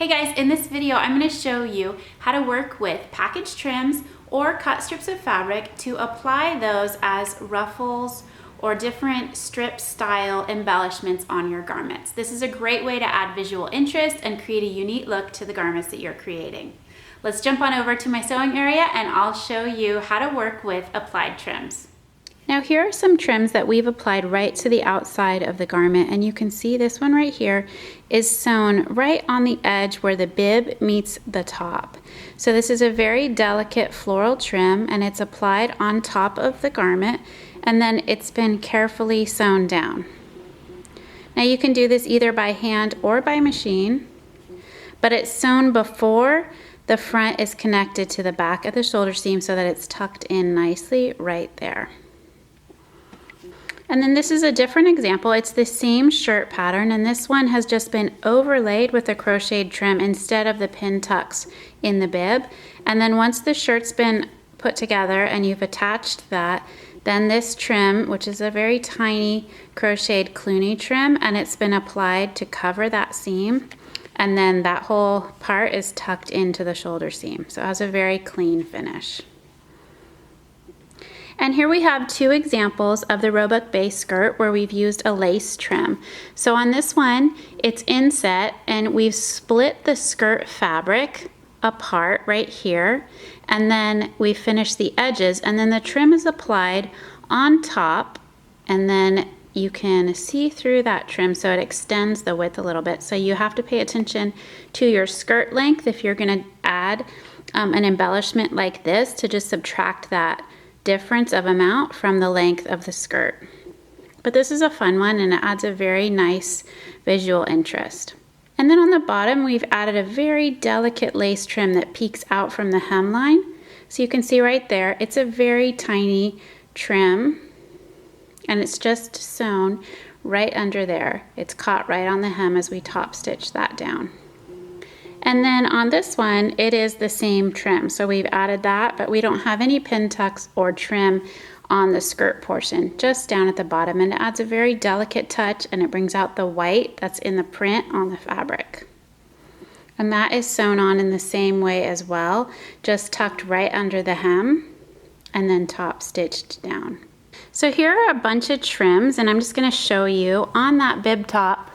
Hey guys, in this video I'm going to show you how to work with package trims or cut strips of fabric to apply those as ruffles or different strip style embellishments on your garments. This is a great way to add visual interest and create a unique look to the garments that you're creating. Let's jump on over to my sewing area and I'll show you how to work with applied trims. Now here are some trims that we've applied right to the outside of the garment, and you can see this one right here is sewn right on the edge where the bib meets the top. So this is a very delicate floral trim and it's applied on top of the garment and then it's been carefully sewn down. Now you can do this either by hand or by machine, but it's sewn before the front is connected to the back of the shoulder seam so that it's tucked in nicely right there. And then this is a different example. It's the same shirt pattern, and this one has just been overlaid with a crocheted trim instead of the pin tucks in the bib. And then once the shirt's been put together and you've attached that, then this trim, which is a very tiny crocheted Cluny trim, and it's been applied to cover that seam. And then that whole part is tucked into the shoulder seam. So it has a very clean finish. And here we have two examples of the Roebuck base skirt where we've used a lace trim. So on this one, it's inset and we've split the skirt fabric apart right here. And then we finish the edges and then the trim is applied on top, and then you can see through that trim so it extends the width a little bit. So you have to pay attention to your skirt length if you're going to add an embellishment like this, to just subtract that difference of amount from the length of the skirt. But this is a fun one and it adds a very nice visual interest. And then on the bottom we've added a very delicate lace trim that peeks out from the hemline. So you can see right there, it's a very tiny trim and it's just sewn right under there. It's caught right on the hem as we top stitch that down. And then on this one, it is the same trim. So we've added that, but we don't have any pin tucks or trim on the skirt portion, just down at the bottom. And it adds a very delicate touch and it brings out the white that's in the print on the fabric. And that is sewn on in the same way as well, just tucked right under the hem and then top stitched down. So here are a bunch of trims and I'm just gonna show you on that bib top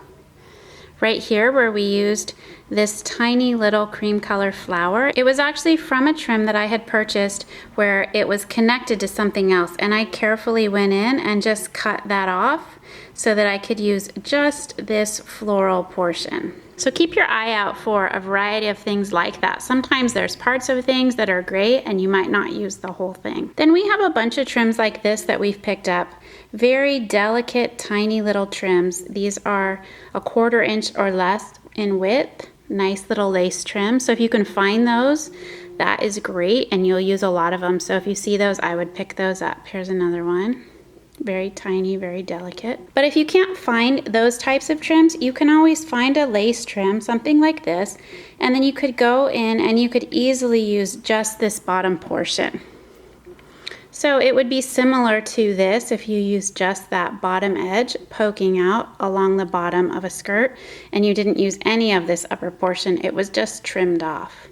right here where we used this tiny little cream color flower. It was actually from a trim that I had purchased where it was connected to something else, and I carefully went in and just cut that off so that I could use just this floral portion. So keep your eye out for a variety of things like that. Sometimes there's parts of things that are great and you might not use the whole thing. Then we have a bunch of trims like this that we've picked up. Very delicate, tiny little trims. These are 1/4 inch or less in width. Nice little lace trim. So if you can find those, that is great and you'll use a lot of them. So if you see those, I would pick those up. Here's another one. Very tiny, very delicate. But if you can't find those types of trims, you can always find a lace trim, something like this, and then you could go in and you could easily use just this bottom portion. So it would be similar to this if you use just that bottom edge poking out along the bottom of a skirt and you didn't use any of this upper portion, it was just trimmed off.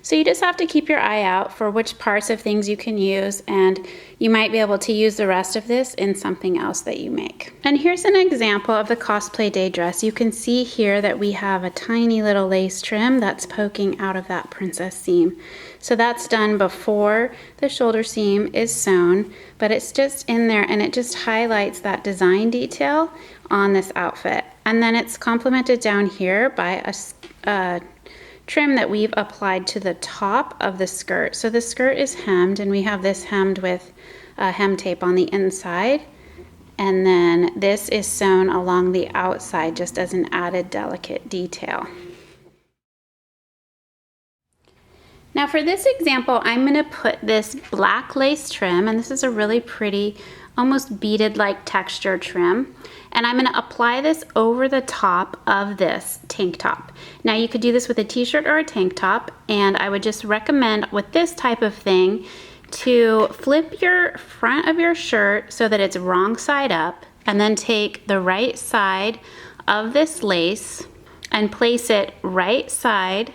So you just have to keep your eye out for which parts of things you can use, and you might be able to use the rest of this in something else that you make. And here's an example of the cosplay day dress. You can see here that we have a tiny little lace trim that's poking out of that princess seam. So that's done before the shoulder seam is sewn, but it's just in there and it just highlights that design detail on this outfit. And then it's complemented down here by a trim that we've applied to the top of the skirt. So the skirt is hemmed and we have this hemmed with hem tape on the inside, and then this is sewn along the outside just as an added delicate detail. Now for this example, I'm going to put this black lace trim, and this is a really pretty, almost beaded like texture trim, and I'm going to apply this over the top of this tank top. Now you could do this with a t-shirt or a tank top, and I would just recommend with this type of thing to flip your front of your shirt so that it's wrong side up, and then take the right side of this lace and place it right side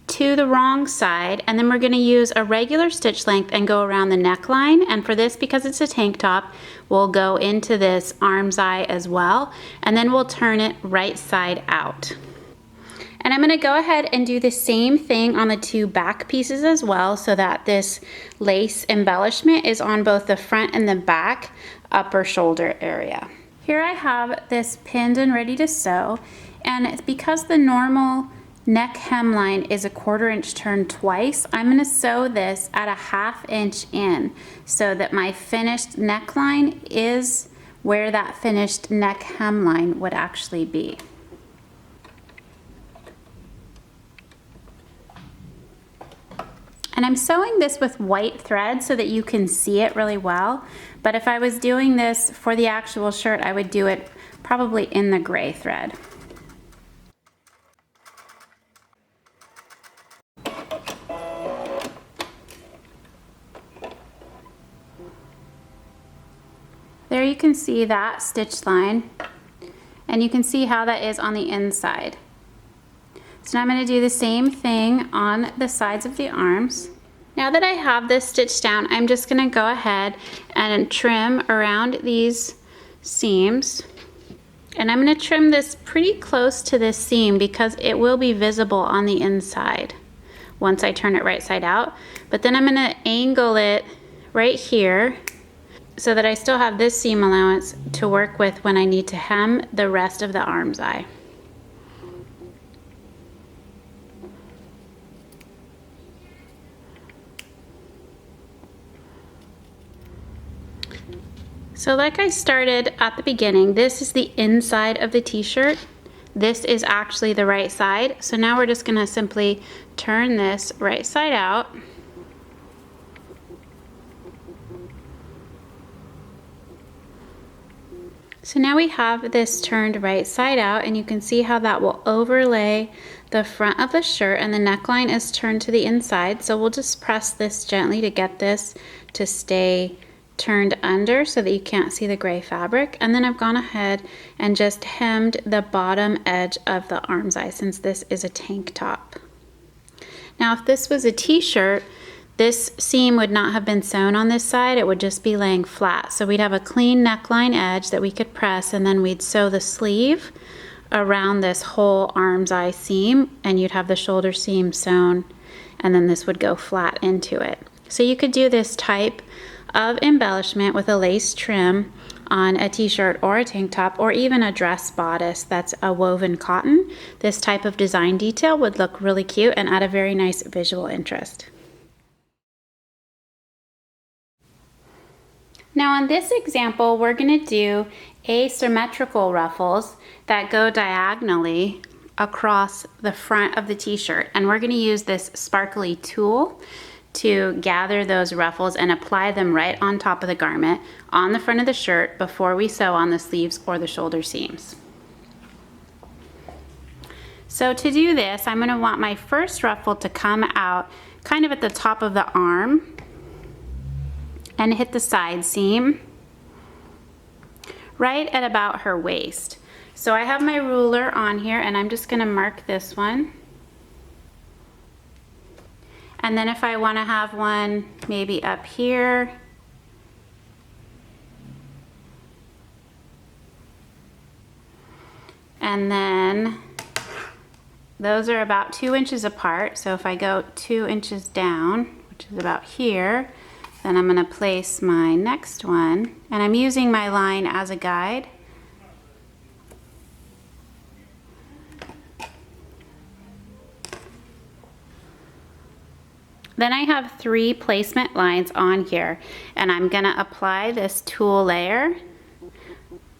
to the wrong side, and then we're going to use a regular stitch length and go around the neckline. And for this, because it's a tank top, we'll go into this arm's eye as well, and then we'll turn it right side out. And I'm going to go ahead and do the same thing on the two back pieces as well, so that this lace embellishment is on both the front and the back upper shoulder area. Here I have this pinned and ready to sew, and it's because the normal neck hemline is a 1/4 inch turned twice, I'm going to sew this at a 1/2 inch in so that my finished neckline is where that finished neck hemline would actually be. And I'm sewing this with white thread so that you can see it really well, but if I was doing this for the actual shirt, I would do it probably in the gray thread. There you can see that stitch line, and you can see how that is on the inside. So now I'm going to do the same thing on the sides of the arms. Now that I have this stitched down, I'm just going to go ahead and trim around these seams. And I'm going to trim this pretty close to this seam because it will be visible on the inside once I turn it right side out. But then I'm going to angle it right here so that I still have this seam allowance to work with when I need to hem the rest of the arm's eye. So like I started at the beginning, this is the inside of the t-shirt. This is actually the right side. So now we're just gonna simply turn this right side out. So now we have this turned right side out, and you can see how that will overlay the front of the shirt, and the neckline is turned to the inside. So we'll just press this gently to get this to stay turned under so that you can't see the gray fabric. And then I've gone ahead and just hemmed the bottom edge of the arm's eye since this is a tank top. Now if this was a t-shirt, this seam would not have been sewn on this side, it would just be laying flat. So we'd have a clean neckline edge that we could press, and then we'd sew the sleeve around this whole arm's eye seam, and you'd have the shoulder seam sewn, and then this would go flat into it. So you could do this type of embellishment with a lace trim on a t-shirt or a tank top, or even a dress bodice that's a woven cotton. This type of design detail would look really cute and add a very nice visual interest. Now on this example, we're going to do asymmetrical ruffles that go diagonally across the front of the t-shirt, and we're going to use this sparkly tool to gather those ruffles and apply them right on top of the garment on the front of the shirt before we sew on the sleeves or the shoulder seams. So to do this, I'm going to want my first ruffle to come out kind of at the top of the arm and hit the side seam right at about her waist. So I have my ruler on here, and I'm just going to mark this one. And then if I want to have one maybe up here, and then those are about 2 inches apart. So if I go 2 inches down, which is about here, then I'm going to place my next one, and I'm using my line as a guide. Then I have 3 placement lines on here, and I'm going to apply this tulle layer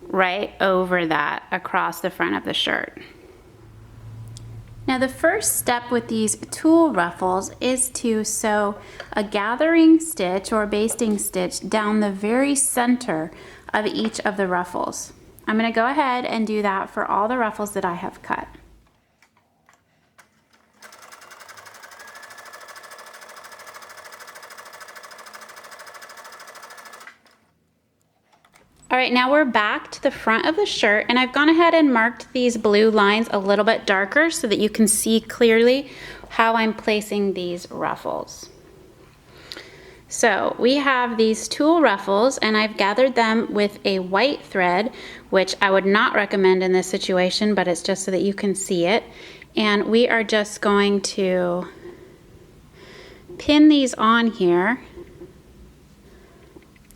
right over that across the front of the shirt. Now the first step with these tulle ruffles is to sew a gathering stitch or basting stitch down the very center of each of the ruffles. I'm going to go ahead and do that for all the ruffles that I have cut. All right, now we're back to the front of the shirt, and I've gone ahead and marked these blue lines a little bit darker so that you can see clearly how I'm placing these ruffles. So we have these tulle ruffles, and I've gathered them with a white thread, which I would not recommend in this situation, but it's just so that you can see it. And we are just going to pin these on here.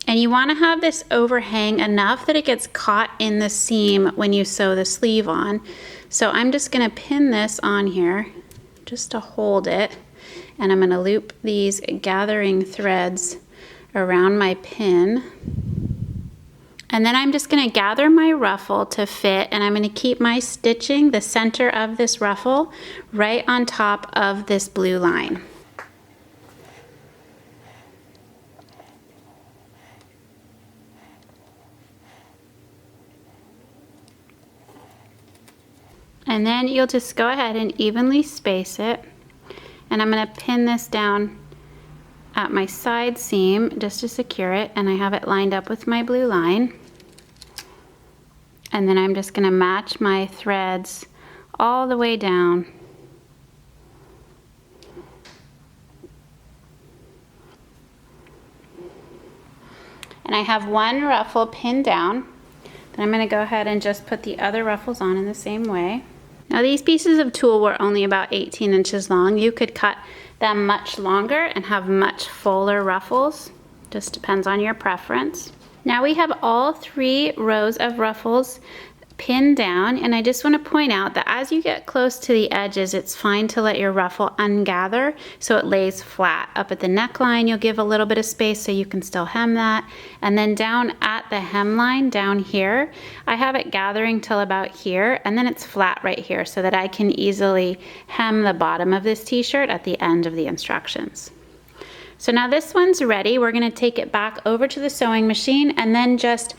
And you want to have this overhang enough that it gets caught in the seam when you sew the sleeve on. So I'm just going to pin this on here just to hold it. And I'm going to loop these gathering threads around my pin. And then I'm just going to gather my ruffle to fit, and I'm going to keep my stitching the center of this ruffle right on top of this blue line. And then you'll just go ahead and evenly space it. And I'm going to pin this down at my side seam just to secure it. And I have it lined up with my blue line. And then I'm just going to match my threads all the way down. And I have one ruffle pinned down. Then I'm going to go ahead and just put the other ruffles on in the same way. Now these pieces of tulle were only about 18 inches long. You could cut them much longer and have much fuller ruffles. Just depends on your preference. Now we have all 3 rows of ruffles pinned down, and I just want to point out that as you get close to the edges, it's fine to let your ruffle ungather so it lays flat. Up at the neckline, you'll give a little bit of space so you can still hem that. And then down at the hemline down here, I have it gathering till about here, and then it's flat right here so that I can easily hem the bottom of this t-shirt at the end of the instructions. So now this one's ready. We're going to take it back over to the sewing machine and then just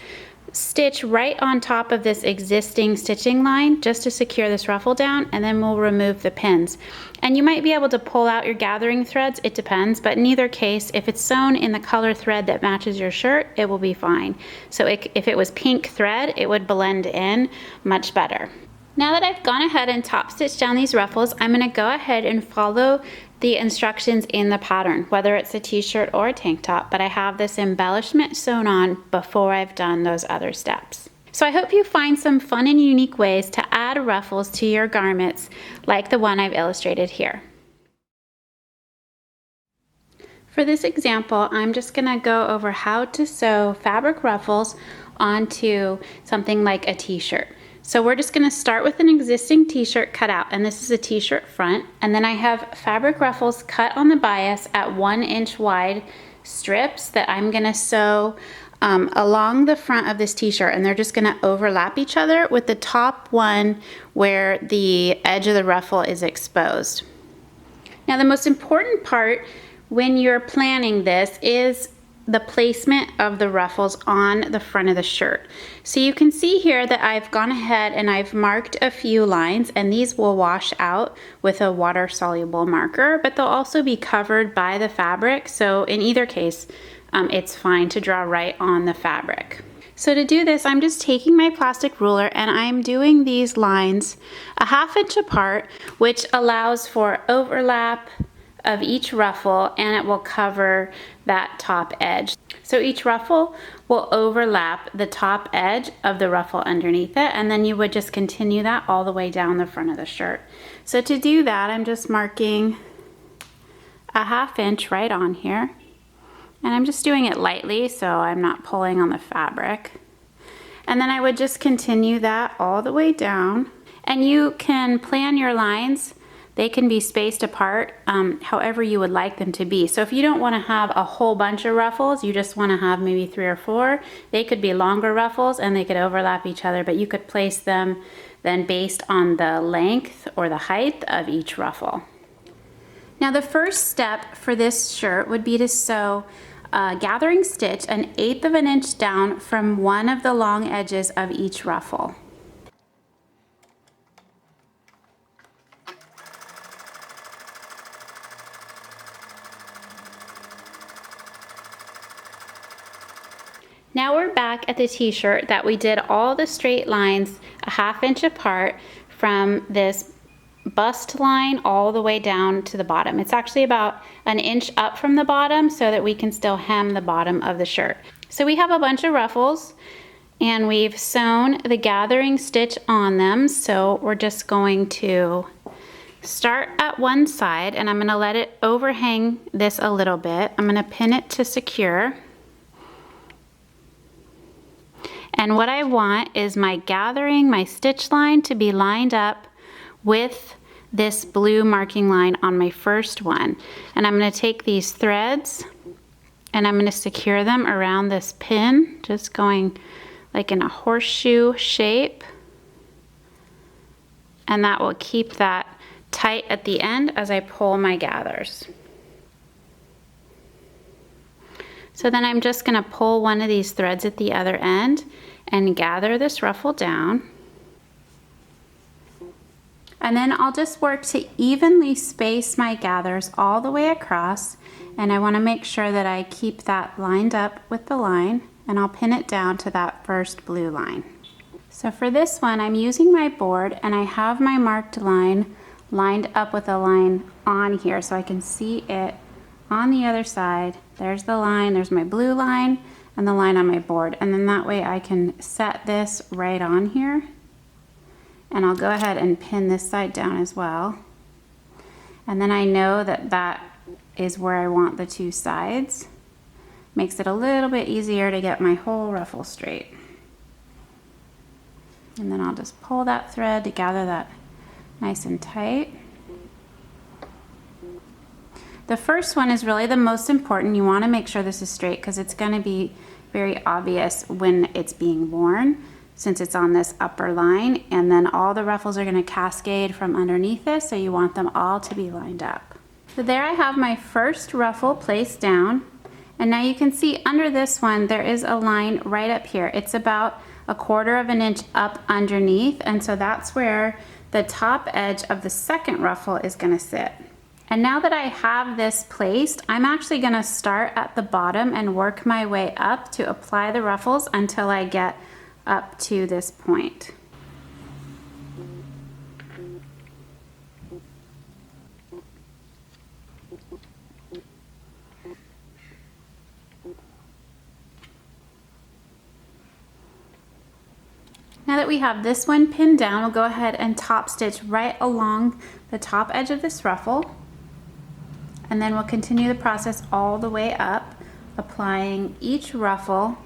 stitch right on top of this existing stitching line just to secure this ruffle down, and then we'll remove the pins. And you might be able to pull out your gathering threads, it depends, but in either case, if it's sewn in the color thread that matches your shirt, it will be fine. So if it was pink thread, it would blend in much better. Now that I've gone ahead and top stitched down these ruffles, I'm going to go ahead and follow the instructions in the pattern, whether it's a t-shirt or a tank top, but I have this embellishment sewn on before I've done those other steps. So I hope you find some fun and unique ways to add ruffles to your garments like the one I've illustrated here. For this example, I'm just going to go over how to sew fabric ruffles onto something like a t-shirt. So we're just going to start with an existing t-shirt cut out, and this is a t-shirt front, and then I have fabric ruffles cut on the bias at 1 inch wide strips that I'm going to sew along the front of this t-shirt, and they're just going to overlap each other with the top one where the edge of the ruffle is exposed. Now the most important part when you're planning this is the placement of the ruffles on the front of the shirt. So you can see here that I've gone ahead and I've marked a few lines, and these will wash out with a water soluble marker, but they'll also be covered by the fabric. So in either case, it's fine to draw right on the fabric. So to do this, I'm just taking my plastic ruler and I'm doing these lines a 1/2 inch apart, which allows for overlap of each ruffle, and it will cover that top edge. So each ruffle will overlap the top edge of the ruffle underneath it, and then you would just continue that all the way down the front of the shirt. So to do that, I'm just marking a 1/2 inch right on here, and I'm just doing it lightly so I'm not pulling on the fabric. And then I would just continue that all the way down, and you can plan your lines. They can be spaced apart however you would like them to be. So if you don't want to have a whole bunch of ruffles, you just want to have maybe 3 or 4, they could be longer ruffles and they could overlap each other, but you could place them then based on the length or the height of each ruffle. Now the first step for this shirt would be to sew a gathering stitch 1/8 of an inch down from one of the long edges of each ruffle. Now we're back at the t-shirt that we did all the straight lines a 1/2 inch apart from this bust line all the way down to the bottom. It's actually about 1 inch up from the bottom so that we can still hem the bottom of the shirt. So we have a bunch of ruffles and we've sewn the gathering stitch on them. So we're just going to start at one side and I'm going to let it overhang this a little bit. I'm going to pin it to secure. And what I want is my gathering, my stitch line to be lined up with this blue marking line on my first one. And I'm going to take these threads and I'm going to secure them around this pin, just going like in a horseshoe shape. And that will keep that tight at the end as I pull my gathers. So then I'm just going to pull one of these threads at the other end and gather this ruffle down. And then I'll just work to evenly space my gathers all the way across, and I want to make sure that I keep that lined up with the line, and I'll pin it down to that first blue line. So for this one, I'm using my board and I have my marked line lined up with a line on here so I can see it on the other side. There's the line, there's my blue line and the line on my board, and then that way I can set this right on here. And I'll go ahead and pin this side down as well. And then I know that that is where I want the two sides. Makes it a little bit easier to get my whole ruffle straight. And then I'll just pull that thread to gather that nice and tight. The first one is really the most important. You want to make sure this is straight because it's going to be very obvious when it's being worn, since it's on this upper line, and then all the ruffles are going to cascade from underneath this, so you want them all to be lined up. So there I have my first ruffle placed down, and now you can see under this one there is a line right up here. It's about 1/4 of an inch up underneath, and so that's where the top edge of the second ruffle is going to sit. And now that I have this placed, I'm actually going to start at the bottom and work my way up to apply the ruffles until I get up to this point. Now that we have this one pinned down, we'll go ahead and top stitch right along the top edge of this ruffle. And then we'll continue the process all the way up, applying each ruffle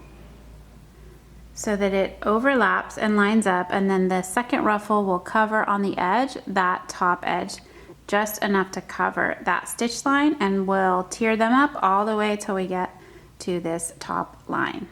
so that it overlaps and lines up, and then the second ruffle will cover on the edge, that top edge, just enough to cover that stitch line, and we'll tier them up all the way till we get to this top line.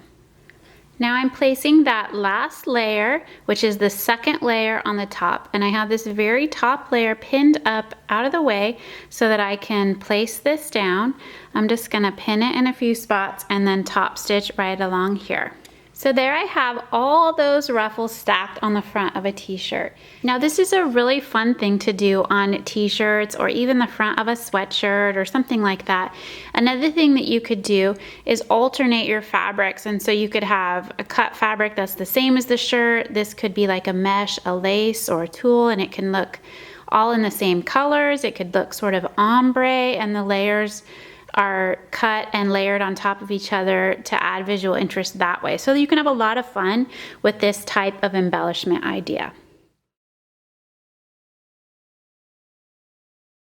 Now I'm placing that last layer, which is the second layer on the top, and I have this very top layer pinned up out of the way so that I can place this down. I'm just gonna pin it in a few spots and then top stitch right along here. So there I have all those ruffles stacked on the front of a t-shirt. Now this is a really fun thing to do on t-shirts or even the front of a sweatshirt or something like that. Another thing that you could do is alternate your fabrics, and so you could have a cut fabric that's the same as the shirt. This could be like a mesh, a lace, or a tulle, and it can look all in the same colors. It could look sort of ombre, and the layers are cut and layered on top of each other to add visual interest that way. So you can have a lot of fun with this type of embellishment idea.